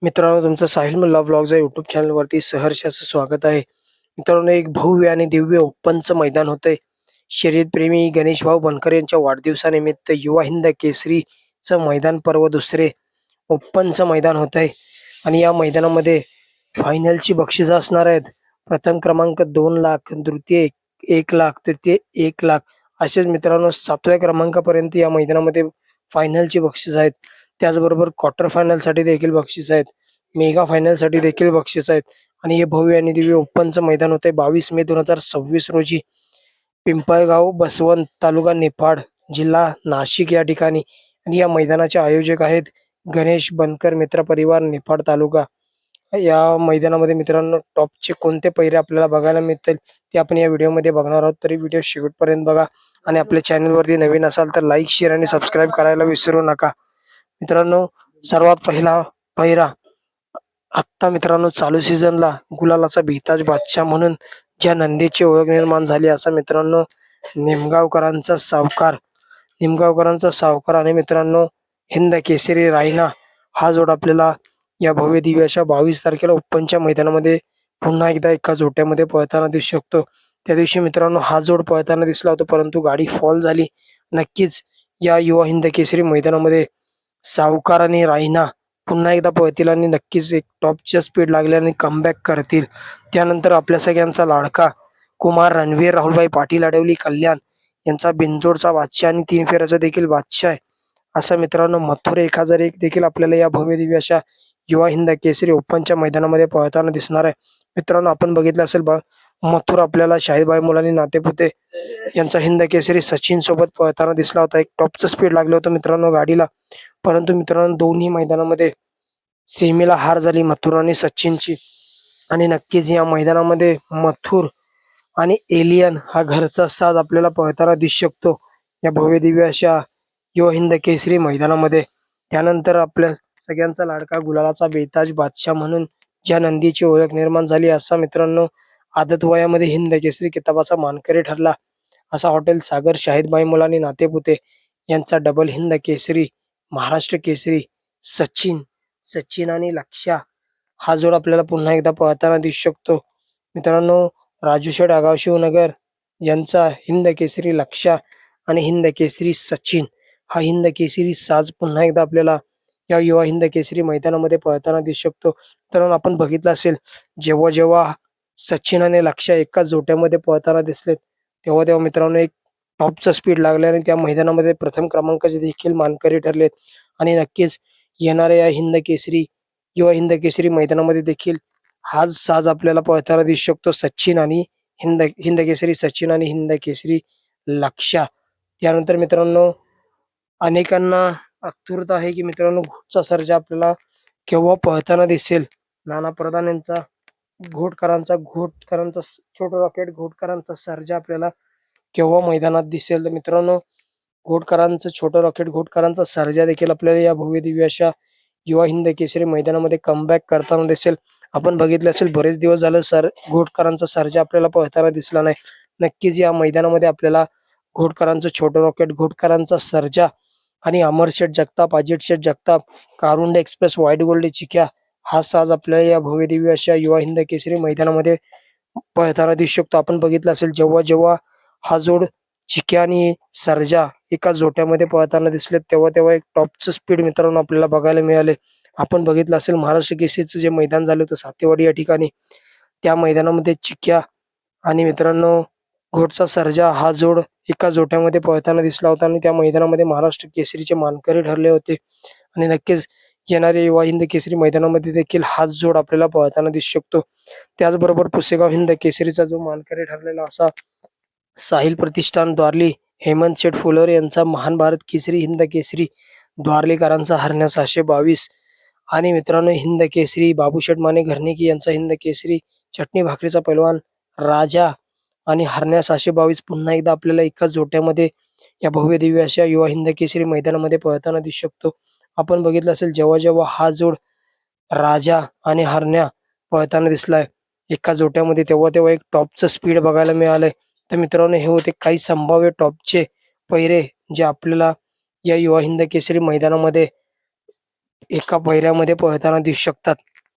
मित्रांनो, तुमचं साहिल मुल्ला व्लॉग्स या यूट्यूब चॅनलवरती सहर्ष असं स्वागत आहे. मित्रांनो, एक भव्य आणि दिव्य ओपनचं मैदान होतंय. शर्यतप्रेमी गणेशभाऊ बनकर यांच्या वाढदिवसानिमित्त युवा हिंद केसरीचं मैदान पर्व दुसरे ओपनचं मैदान होतंय आणि या मैदानामध्ये फायनलची बक्षिसं असणार आहेत. प्रथम क्रमांक 2,00,000, द्वितीय 1,00,000, तृतीय 1,00,000 असेच मित्रांनो 7व्या क्रमांकापर्यंत या मैदानामध्ये फायनलची बक्षीस आहेत. त्याचबरोबर क्वार्टर फायनलसाठी देखील बक्षीस आहेत. मेगा फायनलसाठी देखील बक्षीस आहेत आणि हे भव्य आणि दिव्य ओपनचं मैदान होतंय 22 मे 2026 रोजी पिंपळगाव बसवंत, तालुका निफाड, जिल्हा नाशिक या ठिकाणी. आणि या मैदानाचे आयोजक आहेत गणेश बनकर मित्र परिवार, निफाड तालुका. या मैदानामध्ये मित्रांनो टॉपचे कोणते पैरे आपल्याला बघायला मिळतील ते आपण या व्हिडिओमध्ये बघणार आहोत. तरी व्हिडिओ शेवटपर्यंत बघा आणि आपल्या चॅनलवरती नवीन असाल तर लाईक, शेअर आणि सबस्क्राईब करायला विसरू नका. मित्रांनो, सर्वात पहिला पैरा आत्ता मित्रांनो चालू सीझनला गुलालाचा भिताज बादशाह म्हणून ज्या नंदीची ओळख निर्माण झाली असा मित्रांनो निमगावकरांचा सावकार आणि मित्रांनो हिंद केसरी रायना हा जोड आपल्याला या भव्य दिव्याच्या 22 तारखेला ओपनच्या मैदानामध्ये पुन्हा एकदा एका जोट्यामध्ये पळताना दिसू शकतो. त्या दिवशी मित्रांनो हा जोड पळताना दिसला होता, परंतु गाडी फॉल झाली. नक्कीच या युवा हिंद केसरी मैदानामध्ये सावकार आणि रायना पुन्हा एकदा पळतील आणि नक्कीच एक टॉपच्या स्पीड लागल्याने कमबॅक करतील. त्यानंतर आपल्या सगळ्यांचा लाडका कुमार रणवीर राहुलभाई पाटील अडवली कल्याण यांचा बिनजोडचा बादशाह आणि 3 फेऱ्याचा देखील बादशाह आहे. असा मित्रांनो मथुर 1001 देखील आपल्याला या भव्य दिव्य अशा युवा हिंद केसरी ओपनच्या मैदानामध्ये पळताना दिसणार आहे. मित्रांनो, आपण बघितलं असेल मथुर आपल्याला शाहिदभाई मुलानी नातेपुते यांचा हिंद केसरी सचिन सोबत पळताना दिसला होता. एक टॉपचं स्पीड लागलं होतं मित्रांनो गाडीला, परंतु मित्रांनो दोन्ही मैदानामध्ये सेमीला हार झाली मथुर आणि सचिनची. आणि नक्कीच या मैदानामध्ये मथुर आणि एलियन हा घरचा साज आपल्याला पळताना दिसू शकतो या भव्य दिव्य अशा युवा हिंद केसरी मैदानामध्ये. त्यानंतर आपल्या सगळ्यांचा लाडका गुलालाचा बेताज बादशाह म्हणून ज्या नंदीची ओळख निर्माण झाली असा मित्रांनो आदत वयामध्ये हिंद केसरी किताबाचा मानकरी ठरला असा हॉटेल सागर शाहिदभाई मुलानी नातेपुते यांचा डबल हिंद केसरी महाराष्ट्र केसरी सचिन आणि लक्ष्या हा जोड आपल्याला पुन्हा एकदा पळताना दिसू शकतो. मित्रांनो, राजूशेठ आगाव शिवनगर यांचा हिंद केसरी लक्ष्या आणि हिंद केसरी सचिन हा हिंद केसरी साज पुन्हा एकदा आपल्याला या युवा हिंद केसरी मैदानामध्ये पळताना दिसू शकतो. तर आपण बघितलं असेल जेव्हा जेव्हा सचिन आणि लक्ष्या एकाच जोट्यामध्ये पळताना दिसलेत तेव्हा तेव्हा मित्रांनो एक टॉपचा स्पीड लागला आणि त्या मैदानामध्ये प्रथम क्रमांकाचे देखील मानकरी ठरलेत. आणि नक्कीच येणाऱ्या या युवा हिंद केसरी मैदानामध्ये देखील हाच साज आपल्याला पळताना दिसू शकतो हिंद केसरी सचिन आणि हिंद केसरी लक्ष्या. त्यानंतर मित्रांनो अनेकांना आतुरता आहे की मित्रांनो घोटचा सर्जा आपल्याला केव्हा पळताना दिसेल. नाना प्रधान यांचा घोटकरांचा छोटं रॉकेट घोटकरांचा सर्जा आपल्याला केव्हा मैदानात दिसेल. तर मित्रांनो घोटकरांचं छोटं रॉकेट घोटकरांचा सर्जा देखील आपल्याला या भव्य दिव्य अशा युवा हिंद केसरी मैदानामध्ये कमबॅक करताना दिसेल. आपण बघितलं असेल बरेच दिवस झालं घोटकरांचा सर्जा आपल्याला पळताना दिसला नाही. नक्कीच या मैदानामध्ये आपल्याला घोटकरांचं छोटं रॉकेट घोटकरांचा सर्जा आणि अमरशेठ Jagtap, अजितशेठ Jagtap, Karunde express, white gold चिक्या हा साज आपल्याला या भव्य दिव्य अशा युवा हिंद केसरी मैदानामध्ये पळताना दिसू शकतो. आपण बघितलं असेल जेव्हा जेव्हा हा जोड चिक्या आणि सर्जा एका जोट्यामध्ये पळताना दिसले तेव्हा तेव्हा एक टॉपचं स्पीड मित्रांनो आपल्याला बघायला मिळाले. आपण बघितलं असेल महाराष्ट्र केसरीचं जे मैदान झालं होतं सातेवाडी या ठिकाणी, त्या मैदानामध्ये चिक्या आणि मित्रांनो घोटचा सर्जा हा जोड एका जोट्यामध्ये पळताना दिसला होता आणि त्या मैदानामध्ये महाराष्ट्र केसरीचे मानकरी ठरले होते. आणि नक्कीच येणाऱ्या युवा हिंद केसरी मैदानामध्ये देखील हाच जोड आपल्याला पळताना दिसू शकतो. त्याचबरोबर पुसेगाव हिंद केसरीचा जो मानकरी ठरलेला असा साहिल प्रतिष्ठान द्वारली हेमंत शेठ फुलोरे यांचा महान भारत केसरी हिंद केसरी द्वारलीकरांचा हरण्या 622 आणि मित्रांनो हिंद केसरी बाबूशेठ माने घरनिकी यांचा हिंद केसरी चटणी भाकरीचा पैलवान राजा आणि हरण्या 622 पुन्हा एकदा आपल्याला एकाच जोट्यामध्ये या भव्य दिव्य अशा युवा हिंद केसरी मैदानामध्ये पळताना दिसू शकतो. आपण बघितलं असेल जेव्हा जेव्हा हा जोड राजा आणि हरण्या पळताना दिसलाय एका जोट्यामध्ये तेव्हा तेव्हा एक टॉपचं स्पीड बघायला मिळालंय. तर मित्रांनो हे होते काही संभाव्य टॉपचे पैरे जे आपल्याला या युवा हिंद केसरी मैदानामध्ये एका पैऱ्यामध्ये पळताना दिसू शकतात.